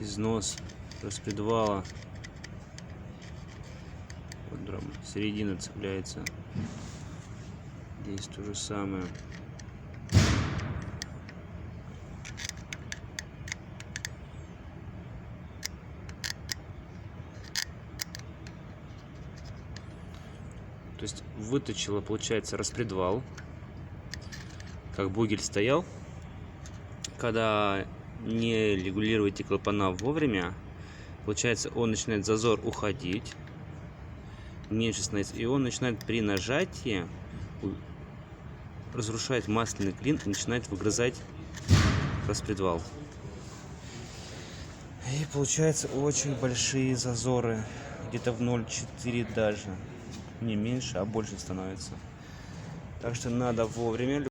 износ распредвала. Вот середина цепляется. Здесь то же самое. То есть выточила, получается, распредвал, как бугель стоял. Когда не регулируете клапана вовремя, получается, он начинает зазор уходить, меньше становится, и он начинает при нажатии разрушать масляный клин и начинает выгрызать распредвал. И получается очень большие зазоры, где-то в 0,4 даже, не меньше, а больше становится. Так что надо вовремя.